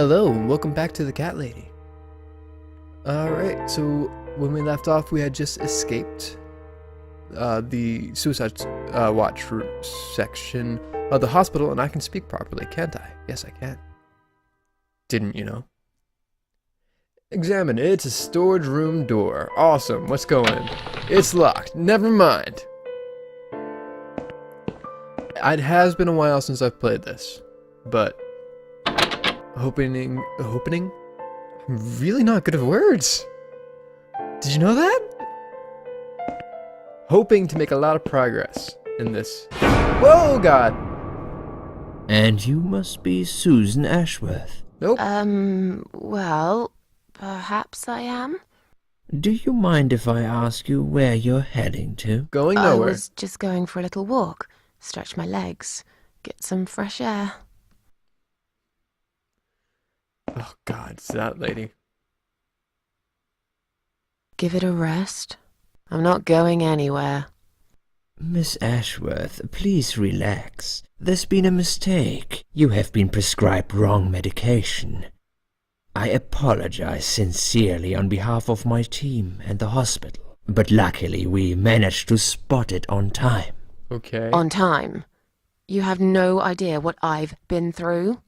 Hello, and welcome back to the Cat Lady. Alright, so when we left off, we had just escaped the suicide watch section of the hospital, and I can speak properly, can't I? Yes, I can. Didn't you know? Examine it. It's a storage room door. Awesome. Let's go in. It's locked. Never mind. It has been a while since I've played this, but opening? I'm really not good at words. Did you know that? Hoping to make a lot of progress in this. Whoa, God! And you must be Susan Ashworth. Nope. Well, perhaps I am. Do you mind if I ask you where you're heading to? Going I nowhere. was just going for a little walk, stretch my legs, get some fresh air. Oh, God, it's that lady. Give it a rest. I'm not going anywhere. Miss Ashworth, please relax. There's been a mistake. You have been prescribed wrong medication. I apologize sincerely on behalf of my team and the hospital, but luckily we managed to spot it on time. Okay. On time. You have no idea what I've been through.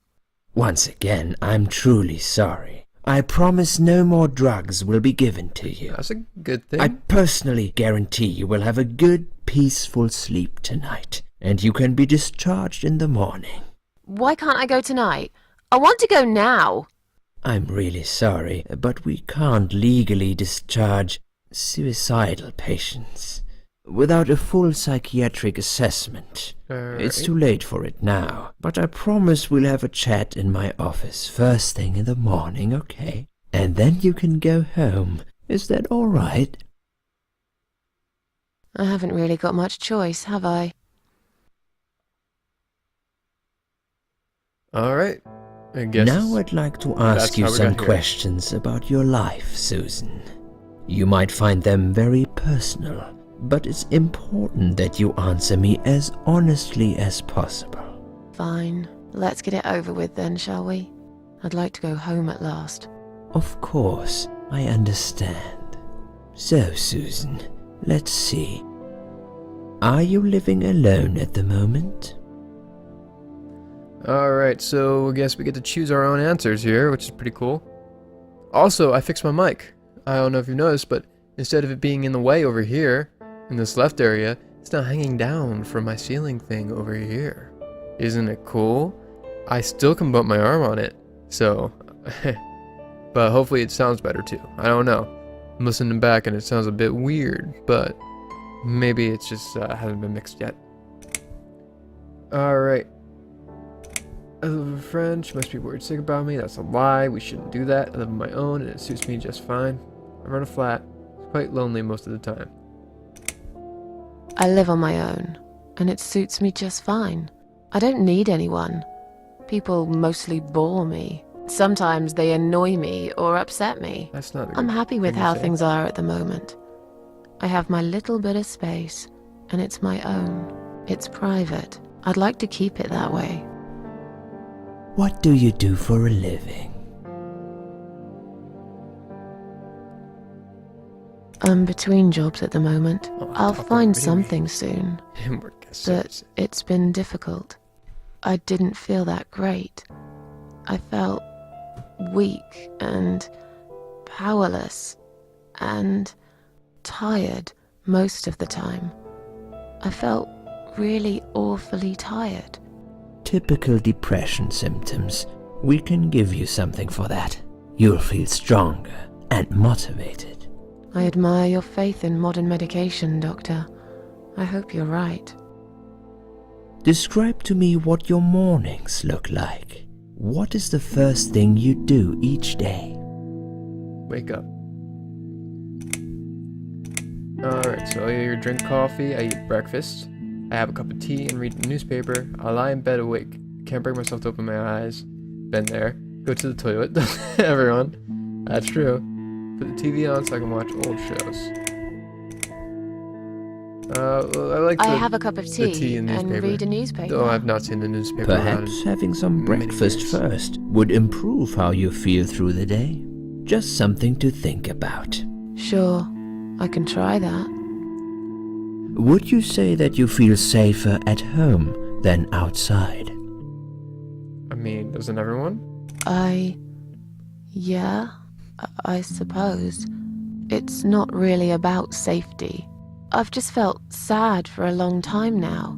Once again, I'm truly sorry. I promise no more drugs will be given to you. That's a good thing. I personally guarantee you will have a good, peaceful sleep tonight, and you can be discharged in the morning. Why can't I go tonight? I want to go now. I'm really sorry, but we can't legally discharge suicidal patients without a full psychiatric assessment. It's too late for it now, but I promise we'll have a chat in my office first thing in the morning, okay? And then you can go home. Is that all right? I haven't really got much choice, have I? Alright. I guess. Now I'd like to That's ask you how we some got here. questions about your life, Susan. You might find them very personal, but it's important that you answer me as honestly as possible. Fine. Let's get it over with then, shall we? I'd like to go home at last. Of course, I understand. So, Susan, let's see. Are you living alone at the moment? Alright, so I guess we get to choose our own answers here, which is pretty cool. Also, I fixed my mic. I don't know if you noticed, but instead of it being in the way over here, in this left area, it's now hanging down from my ceiling thing over here. Isn't it cool? I still can bump my arm on it, so... but hopefully it sounds better too. I don't know. I'm listening back and it sounds a bit weird, but maybe it's just hasn't been mixed yet. Alright. I live with a friend. She must be worried sick about me. That's a lie. We shouldn't do that. I live on my own and it suits me just fine. I run a flat. It's quite lonely most of the time. I live on my own, and it suits me just fine. I don't need anyone. People mostly bore me. Sometimes they annoy me or upset me. That's not a I'm good happy with thing to how say. things are at the moment. I have my little bit of space, and it's my own. It's private. I'd like to keep it that way. What do you do for a living? I'm between jobs at the moment. Oh, I'll top find of something soon, but it's been difficult. I didn't feel that great. I felt weak and powerless and tired most of the time. I felt really awfully tired. Typical depression symptoms. We can give you something for that. You'll feel stronger and motivated. I admire your faith in modern medication, Doctor. I hope you're right. Describe to me what your mornings look like. What is the first thing you do each day? Wake up. Alright, so I either drink coffee, I eat breakfast, I have a cup of tea and read the newspaper, I lie in bed awake, can't bring myself to open my eyes, been there, go to the toilet, everyone, that's true, put the TV on so I can watch old shows. I like I have a cup of the tea and and newspaper. read a newspaper. Though I've not seen the newspaper Perhaps having some many breakfast years. first would improve how you feel through the day. Just something to think about. Sure, I can try that. Would you say that you feel safer at home than outside? I mean, doesn't everyone? Yeah, I suppose. It's not really about safety. I've just felt sad for a long time now.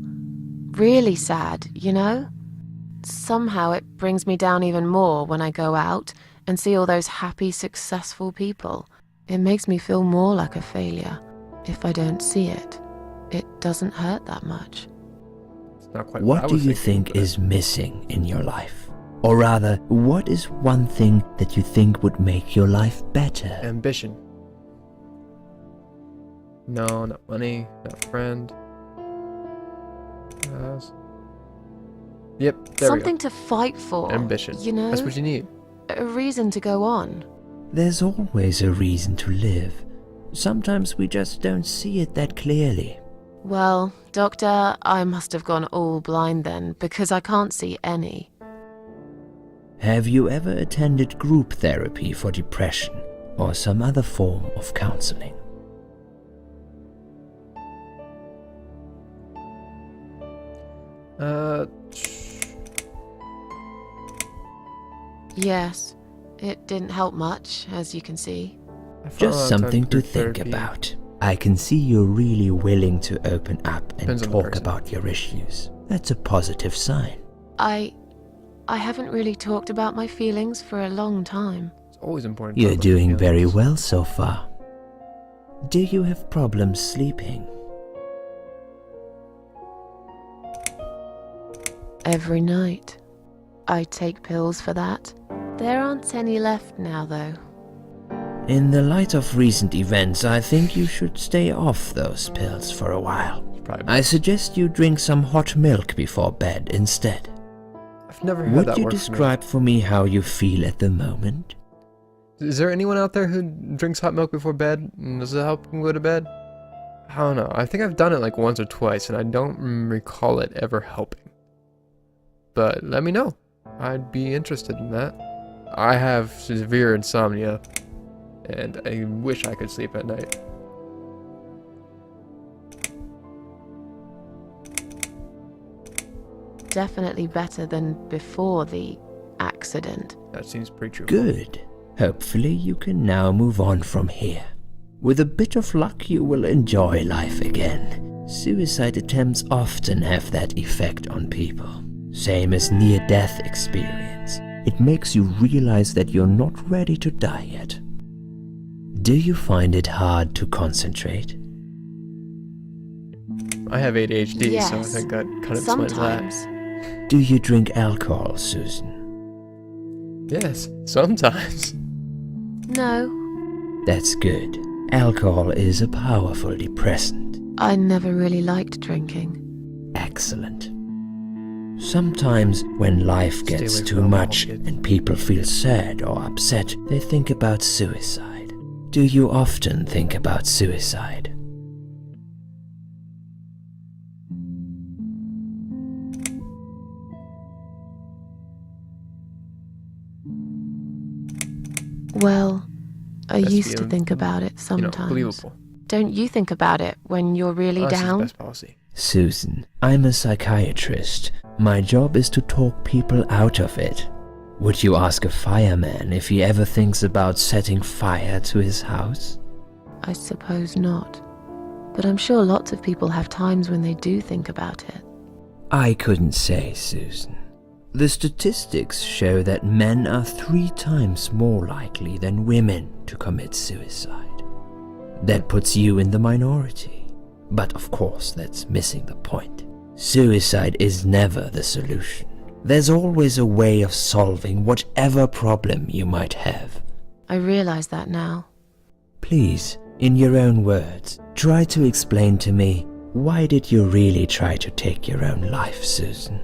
Really sad, you know? Somehow it brings me down even more when I go out and see all those happy, successful people. It makes me feel more like a failure. If I don't see it, it doesn't hurt that much. It's not quite What I do was you thinking, think but is missing in your life? Or rather, what is one thing that you think would make your life better? ambition. No, not money, not friend. Yep, there Something to fight for. we go. Ambition. You know? That's what you need. A reason to go on. There's always a reason to live. Sometimes we just don't see it that clearly. Well, Doctor, I must have gone all blind then, because I can't see any. Have you ever attended group therapy for depression or some other form of counseling? Yes, it didn't help much, as you can see. I found a lot Just of something time to through think therapy. about. I can see you're really willing to open up and Depends on the talk person. about your issues. That's a positive sign. I haven't really talked about my feelings for a long time. It's always important. to You're talk about your doing very feelings. well so far. Do you have problems sleeping? Every night. I take pills for that. There aren't any left now, though. In the light of recent events, I think you should stay off those pills for a while. Probably. I suggest you drink some hot milk before bed instead. I've never had Would that you work describe for me how you feel at the moment? for me. Is there anyone out there who drinks hot milk before bed? And does it help them go to bed? I don't know. I think I've done it like once or twice, and I don't recall it ever helping. But let me know. I'd be interested in that. I have severe insomnia, and I wish I could sleep at night. Definitely better than before the accident. That seems pretty true. Good. Hopefully you can now move on from here. With a bit of luck, you will enjoy life again. Suicide attempts often have that effect on people. Same as near-death experience. It makes you realize that you're not ready to die yet. Do you find it hard to concentrate? I have ADHD, Yes. so I think that kind of explains that. Sometimes. Do you drink alcohol, Susan? Yes, sometimes. No, That's good. Alcohol is a powerful depressant. I never really liked drinking. Excellent. Sometimes when life Stay gets away too from alcohol, much kids. and people feel sad or upset, they think about suicide. Do you often think about suicide? Well, I Best used to feeling, think about it You know, sometimes. believable. Don't you think about it when you're really Honesty is the down? best policy. Susan, I'm a psychiatrist. My job is to talk people out of it. Would you ask a fireman if he ever thinks about setting fire to his house? I suppose not. But I'm sure lots of people have times when they do think about it. I couldn't say, Susan. The statistics show that men are 3 times more likely than women to commit suicide. That puts you in the minority. But of course, that's missing the point. Suicide is never the solution. There's always a way of solving whatever problem you might have. I realize that now. Please, in your own words, try to explain to me, why did you really try to take your own life, Susan?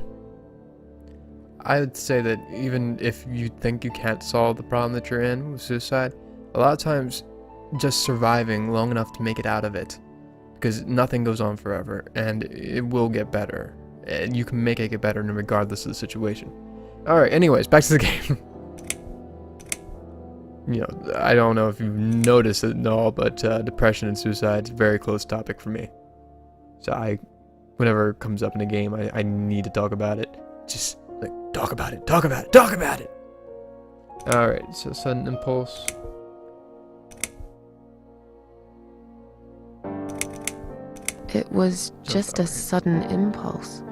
I would say that even if you think you can't solve the problem that you're in with suicide, a lot of times just surviving long enough to make it out of it because nothing goes on forever, and it will get better. And you can make it get better regardless of the situation. Alright, anyways, back to the game. You know, I don't know if you've noticed it at all, but depression and suicide is a very close topic for me. So whenever it comes up in a game, I need to talk about it. Just, like, talk about it, talk about it, talk about it! Alright, so sudden impulse. It was just a sudden impulse.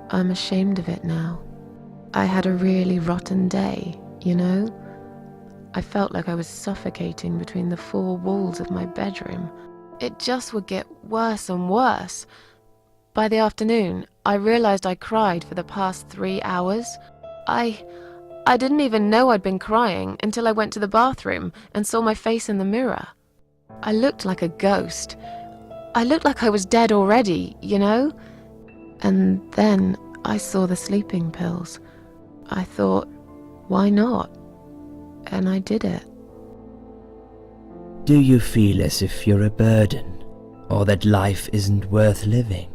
I'm ashamed of it now. I had a really rotten day, you know? I felt like I was suffocating between the four walls of my bedroom. It just would get worse and worse. By the afternoon, I realized I cried for the past 3 hours. I didn't even know I'd been crying until I went to the bathroom and saw my face in the mirror. I looked like a ghost. I looked like I was dead already, you know? And then I saw the sleeping pills. I thought, why not? And I did it. Do you feel as if you're a burden, or that life isn't worth living?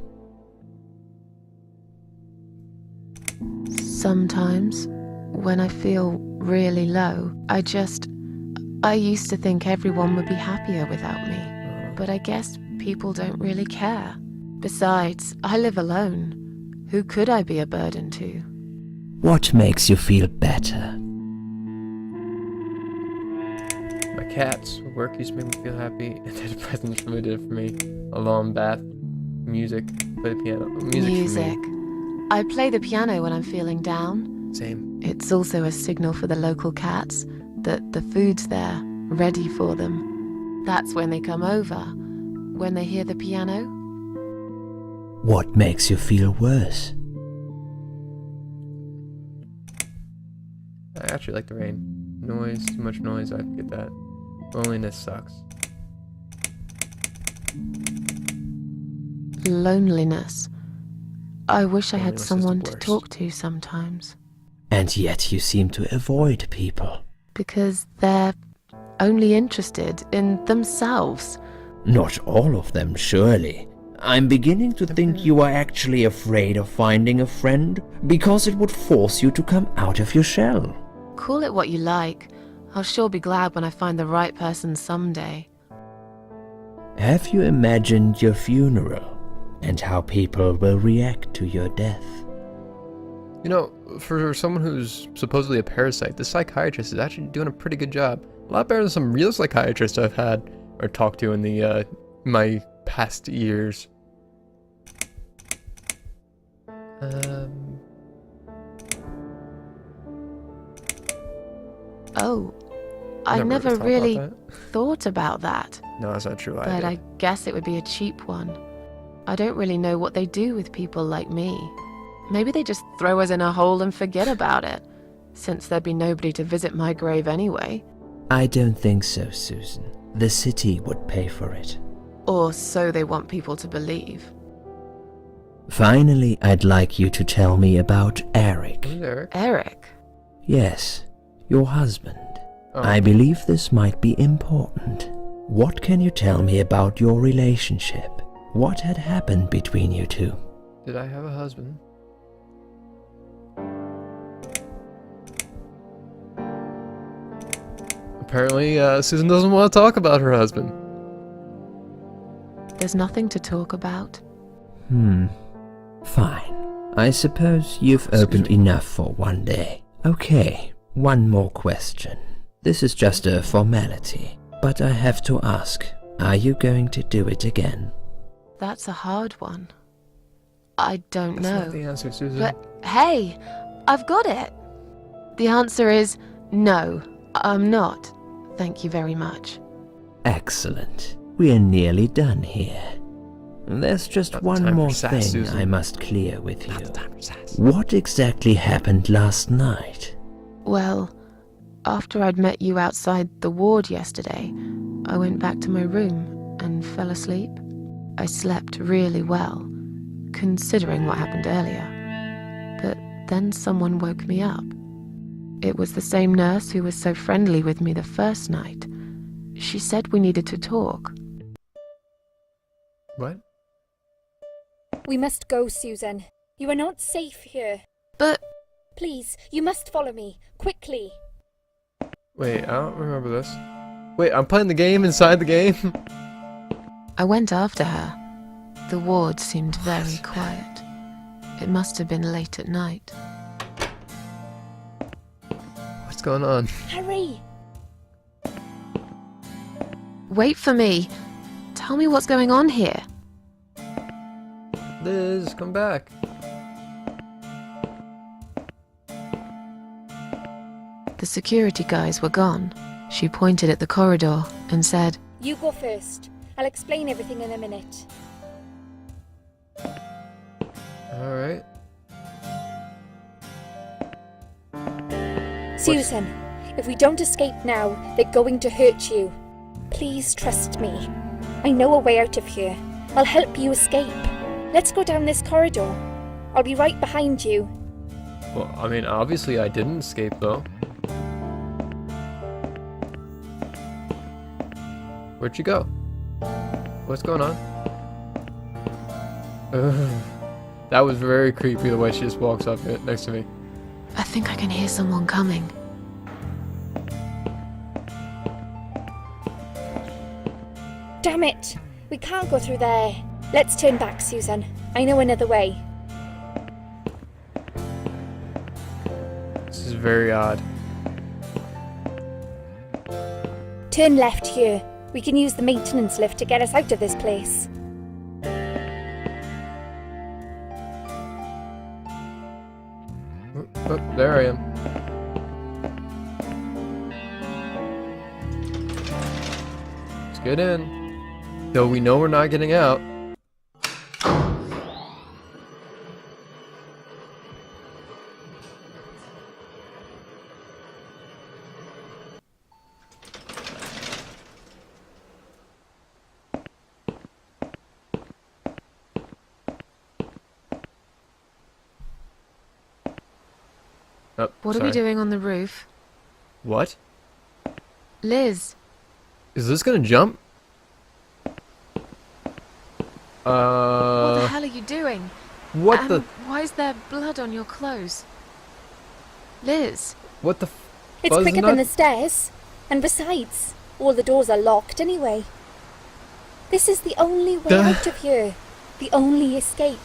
Sometimes, when I feel really low, I used to think everyone would be happier without me. But I guess people don't really care. Besides, I live alone. Who could I be a burden to? What makes you feel better? My cats. Work used to make me feel happy. Antidepressants really did it for me. A long bath. Music. Play the piano. Music. For me. I play the piano when I'm feeling down. Same. It's also a signal for the local cats that the food's there, ready for them. That's when they come over. When they hear the piano. What makes you feel worse? I actually like the rain. Noise, too much noise, I get that. Loneliness sucks. Loneliness. I wish I had Loneliness is the someone to worst. talk to sometimes. And yet you seem to avoid people. Because they're only interested in themselves. Not all of them, surely. I'm beginning to think you are actually afraid of finding a friend because it would force you to come out of your shell. Call it what you like. I'll sure be glad when I find the right person someday. Have you imagined your funeral and how people will react to your death? You know, for someone who's supposedly a parasite, this psychiatrist is actually doing a pretty good job. A lot better than some real psychiatrists I've had or talked to in the my past years. Oh, I never really thought about that. No, that's not true. But I guess it would be a cheap one. I don't really know what they do with people like me. Maybe they just throw us in a hole and forget about it, since there'd be nobody to visit my grave anyway. I don't think so, Susan. The city would pay for it. Or so they want people to believe. Finally, I'd like you to tell me about Eric. Who's Eric? Eric? Yes, your husband. Oh. I believe this might be important. What can you tell me about your relationship? What had happened between you two? Did I have a husband? Apparently, Susan doesn't want to talk about her husband. There's nothing to talk about. Fine. I suppose you've opened enough for one day. Okay, one more question. This is just a formality, but I have to ask, are you going to do it again? That's a hard one. I don't That's know. not the answer, Susan. But hey, I've got it. The answer is no, I'm not. Thank you very much. Excellent. We're nearly done here. There's just Not one time for more sass, thing Susan. I must clear with Not you. the time for sass. What exactly happened last night? Well, after I'd met you outside the ward yesterday, I went back to my room and fell asleep. I slept really well, considering what happened earlier. But then someone woke me up. It was the same nurse who was so friendly with me the first night. She said we needed to talk. What? We must go, Susan. You are not safe here. But Please, you must follow me. Quickly. Wait, I don't remember this. Wait, I'm playing the game inside the game? I went after her. The ward seemed very quiet. It must have been late at night. What's going on? Hurry! Wait for me. Tell me what's going on here. Liz, come back. The security guys were gone. She pointed at the corridor and said, You go first. I'll explain everything in a minute. Alright. Susan, if we don't escape now, they're going to hurt you. Please trust me. I know a way out of here. I'll help you escape. Let's go down this corridor. I'll be right behind you. Well, I mean, obviously I didn't escape, though. Where'd you go? What's going on? Ugh. That was very creepy, the way she just walks up next to me. I think I can hear someone coming. Damn it! We can't go through there. Let's turn back, Susan. I know another way. This is very odd. Turn left here. We can use the maintenance lift to get us out of this place. Oh, there I am. Let's get in. Though we know we're not getting out. Oh, What are sorry. we doing on the roof? What? Liz, Is this gonna jump? what the hell are you doing? What And the? why is there blood on your clothes? Liz, What the? It's Fuzz quicker nut? than the stairs. And besides, all the doors are locked anyway. This is the only way Duh. out of here. The only escape.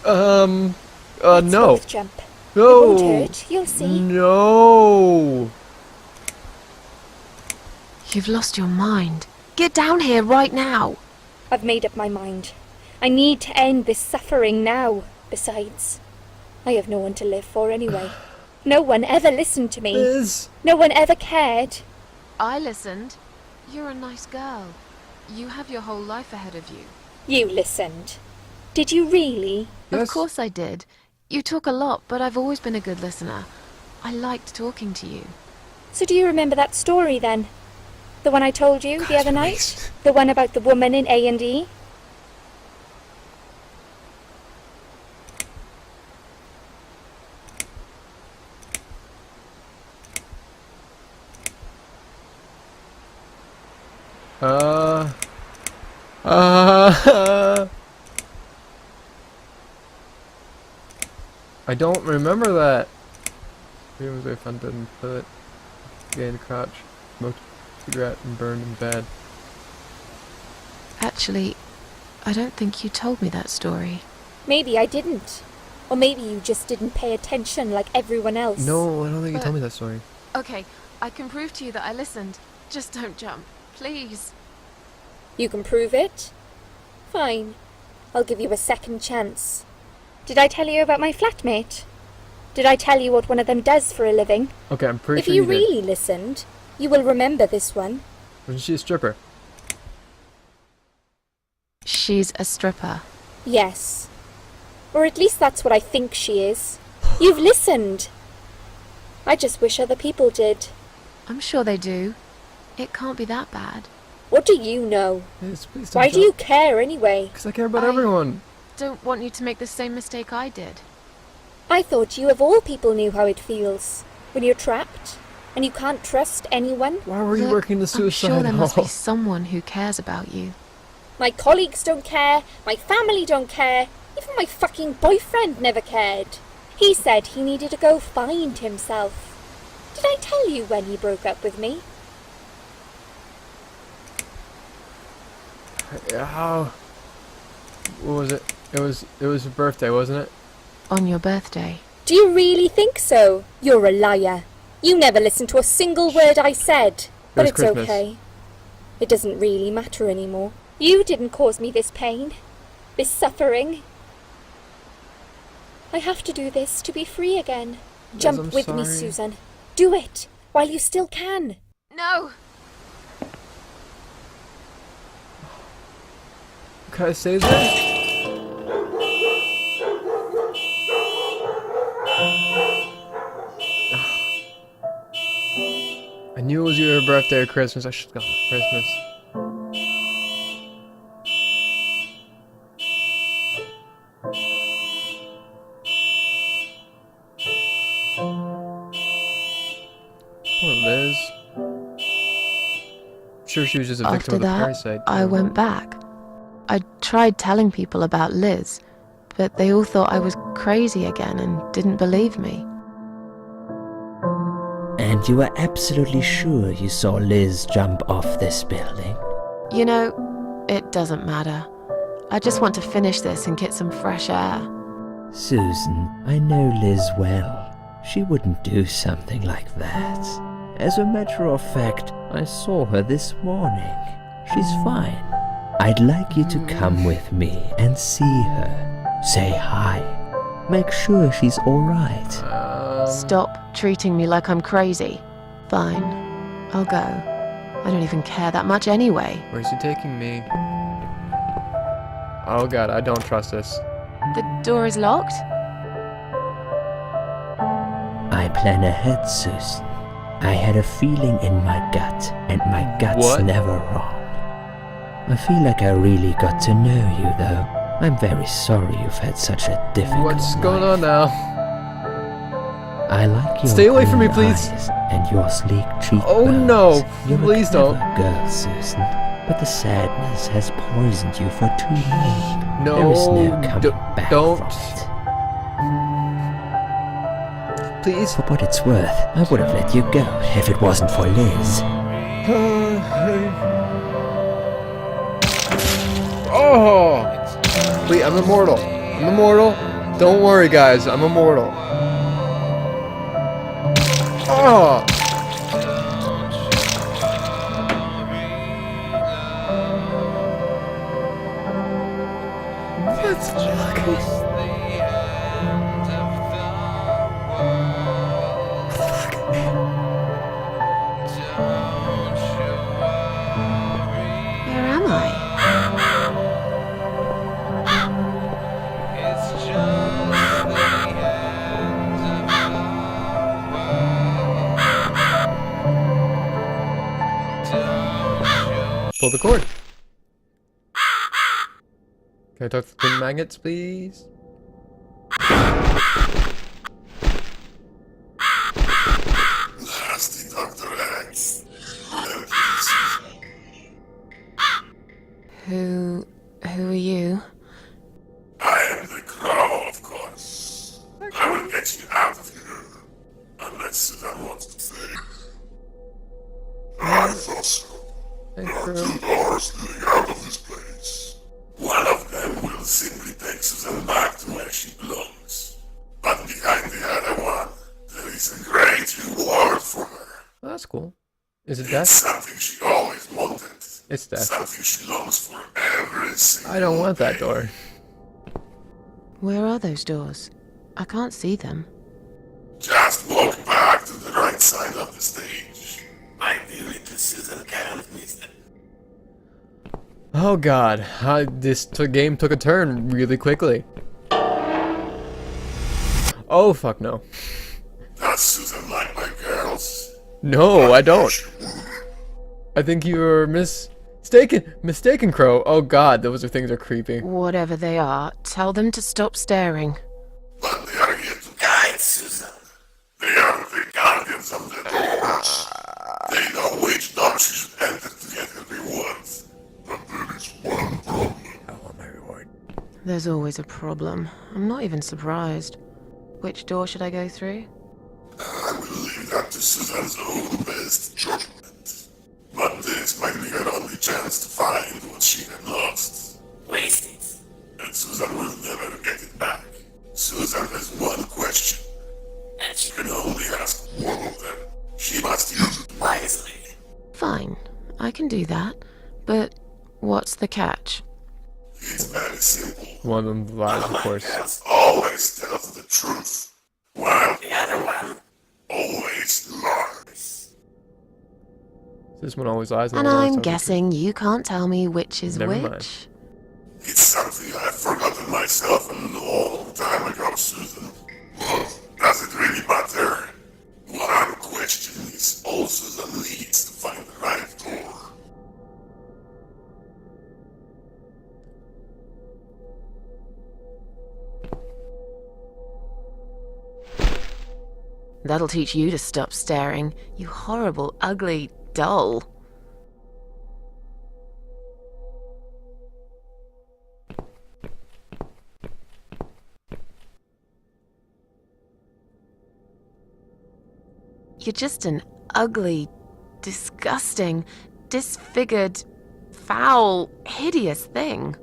No. Let's both jump. No. It won't hurt, you'll see. No. you've lost your mind. Get down here right now. I've made up my mind. I need to end this suffering now. Besides, I have no one to live for anyway. No one ever listened to me. Liz. No one ever cared. I listened. You're a nice girl. You have your whole life ahead of you. You listened. Did you really? Yes. Of course I did. You talk a lot, but I've always been a good listener. I liked talking to you. So do you remember that story then? The one I told you the other night? The one about the woman in A&E? I don't remember that. Here was I found dead in the toilet. Gay in the crotch. Smoked a cigarette and burned in bed. Actually, I don't think you told me that story. Maybe I didn't. Or maybe you just didn't pay attention like everyone else. No, I don't think you But- told me that story. Okay, I can prove to you that I listened. Just don't jump, please. You can prove it? Fine. I'll give you a second chance. Did I tell you about my flatmate? Did I tell you what one of them does for a living? Okay, I'm pretty If sure you you did. really listened, you will remember this one. Wasn't she a stripper? She's a stripper. Yes. Or at least that's what I think she is. You've listened. I just wish other people did. I'm sure they do. It can't be that bad. What do you know? Yes, please don't Why do you care anyway? Because I care about I- everyone. Don't want you to make the same mistake I did. I thought you of all people knew how it feels when you're trapped and you can't trust anyone. Why were you Look, working the I'm suicide sure there must be hall? someone who cares about you. My colleagues don't care, my family don't care, even my fucking boyfriend never cared. He said he needed to go find himself. Did I tell you when he broke up with me? How? What was it? It was your birthday, wasn't it? On your birthday. Do you really think so? You're a liar. You never listened to a single word I said. But was it's Christmas. okay. It doesn't really matter anymore. You didn't cause me this pain, this suffering. I have to do this to be free again. Yes, Jump I'm with me, sorry. Susan. Do it while you still can. No! Can I say that? I knew it was either her birthday or Christmas. I should have gone for Christmas. Poor Liz. I'm sure she was just a victim After of the that, parasite. I went back. I tried telling people about Liz, but they all thought I was crazy again and didn't believe me. And you were absolutely sure you saw Liz jump off this building? You know, it doesn't matter. I just want to finish this and get some fresh air. Susan, I know Liz well. She wouldn't do something like that. As a matter of fact, I saw her this morning. She's fine. I'd like you to come with me and see her. Say hi. Make sure she's alright. Stop treating me like I'm crazy. Fine, I'll go. I don't even care that much anyway. Where's he taking me? Oh god, I don't trust this. The door is locked? I plan ahead, Susan. I had a feeling in my gut, and my gut's What? never wrong. I feel like I really got to know you, though. I'm very sorry you've had such a difficult What's going on life. now? I like your Stay away from me, green please. eyes and your sleek cheekbones. Oh, no. You're Please a clever don't. girl, Susan. But the sadness has poisoned you for too long. No, There is no coming back don't. from it. Please. For what it's worth, I would have let you go if it wasn't for Liz. Oh! Wait, I'm immortal. I'm immortal. Don't worry, guys. I'm immortal. Oh! Where am I? Pull the cord. Can I talk to the magnets, please? Nasty Dr. X. Who are you? I am the Crow, of course. I will get you out of here. Unless Susan wants to stay. I thought so. Hey, There are Crow. two doors leading out of this place. One of them will simply take Susan back to where she belongs. But behind the other one, there is a great reward for her. Oh, that's cool. Is it It's death? something she always wanted. It's death. Something she longs for every single I don't want that day. door. Where are those doors? I can't see them. Just walk back to the right side of the stage. My beautiful Susan can't miss it. Oh god, this game took a turn really quickly. Oh fuck no. Does Susan like my girls? No, I don't. I think you're mistaken, Crow. Oh god, those things are creepy. Whatever they are, tell them to stop staring. But they are here to guide Susan. They are the guardians of the doors. They know which door she should enter to get her rewards. But there is one There's always a problem. I'm not even surprised. Which door should I go through? I will leave that to Susan's own best judgment. But this might be her only chance to find what she had lost. Waste it. And Susan will never get it back. Susan has one question, and she can only ask one of them. She must use it wisely. Fine, I can do that. But what's the catch? It's very simple. One of them lies, of course. Cats always tells the truth, while the other one always lies. This one always lies. And I'm guessing you can't tell me which is Never which? mind. It's something I've forgotten myself a long time ago, Susan. But does it really matter? One question is all Susan needs to find the right door. That'll teach you to stop staring, you horrible, ugly doll. You're just an ugly, disgusting, disfigured, foul, hideous thing.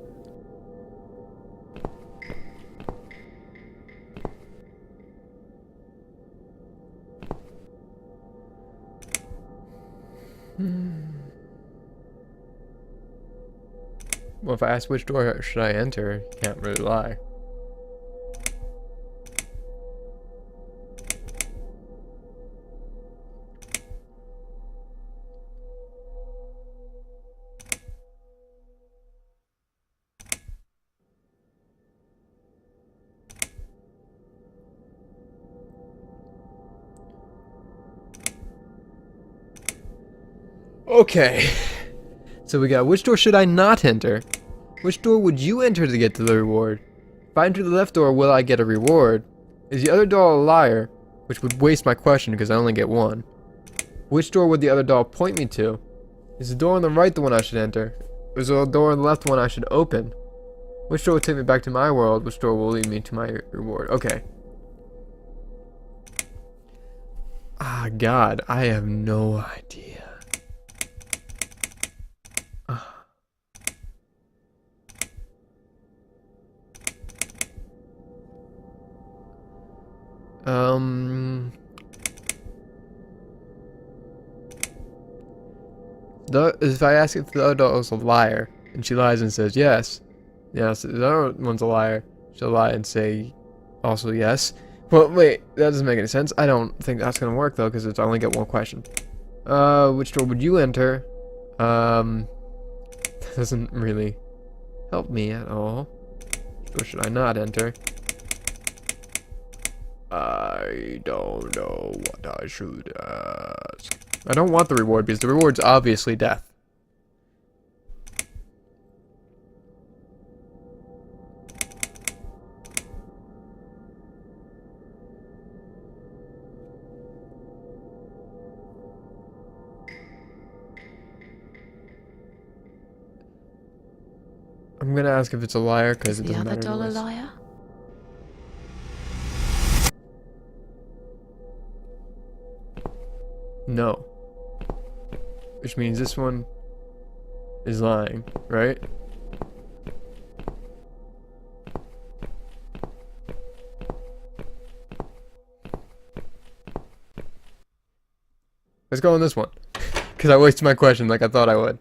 Well, if I ask which door should I enter, you can't really lie. Okay. So we got, which door should I not enter? Which door would you enter to get to the reward? If I enter the left door, will I get a reward? Is the other doll a liar? Which would waste my question because I only get one. Which door would the other doll point me to? Is the door on the right the one I should enter? Or is the door on the left the one I should open? Which door will take me back to my world? Which door will lead me to my reward? Okay. Ah, God, I have no idea. If I ask if the other doll is a liar, and she lies and says yes, yes, the other one's a liar, she'll lie and say also yes. Well, wait, that doesn't make any sense. I don't think that's gonna work though, because I only get one question. Which door would you enter? That doesn't really help me at all. Which door should I not enter? I don't know what I should ask. I don't want the reward because the reward's obviously death. I'm gonna ask if it's a liar because it doesn't matter. Is the other doll a anyways. liar? No. Which means this one is lying, right? Let's go on this one. Because I wasted my question like I thought I would.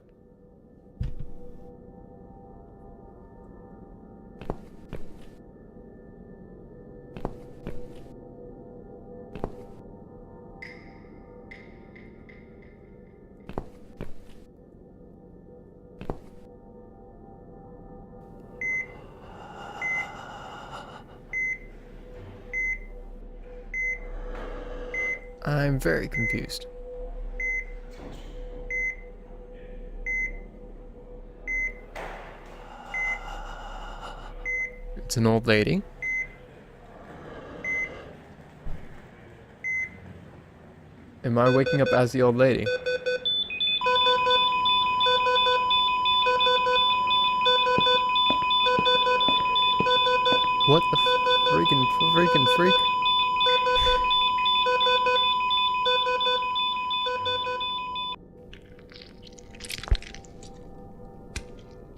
I'm very confused. It's an old lady. Am I waking up as the old lady? What the freaking freak?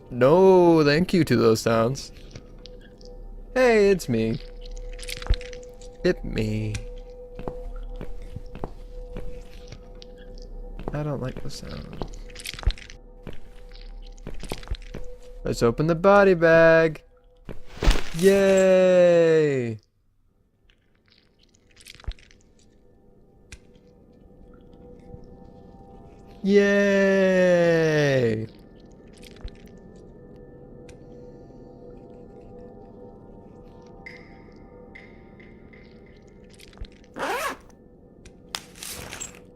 No, thank you to those sounds. Hey, it's me. Hit me. I don't like the sound. Let's open the body bag. Yay! Yay!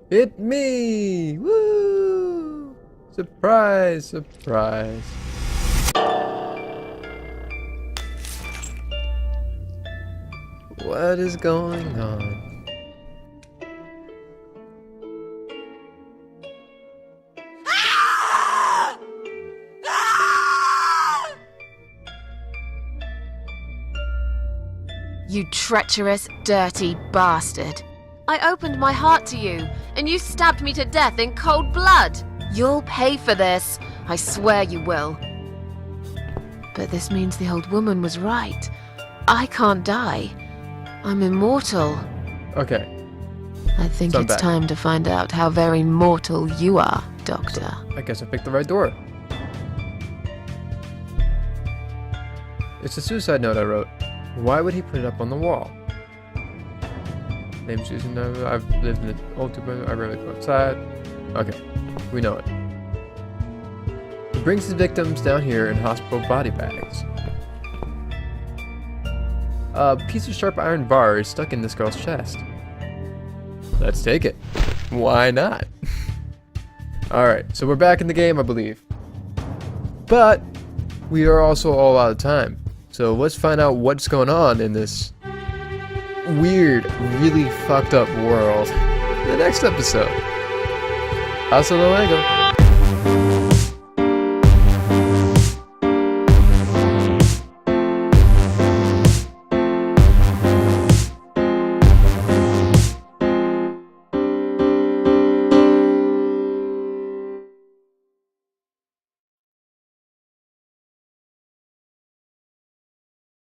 Hit me! Woo! Surprise, surprise. What is going on? You treacherous, dirty bastard. I opened my heart to you, and you stabbed me to death in cold blood. You'll pay for this. I swear you will. But this means the old woman was right. I can't die. I'm immortal. Okay. I think So I'm it's back. time to find out how very mortal you are, Doctor. I guess I picked the right door. It's a suicide note I wrote. Why would he put it up on the wall? Name's Susan. I've lived in the old two-bedroom. I rarely go outside. Okay, we know it. He brings his victims down here in hospital body bags. A piece of sharp iron bar is stuck in this girl's chest. Let's take it. Why not? Alright, so we're back in the game, I believe. But we are also all out of time. So let's find out what's going on in this weird, really fucked up world in the next episode. Hasta luego.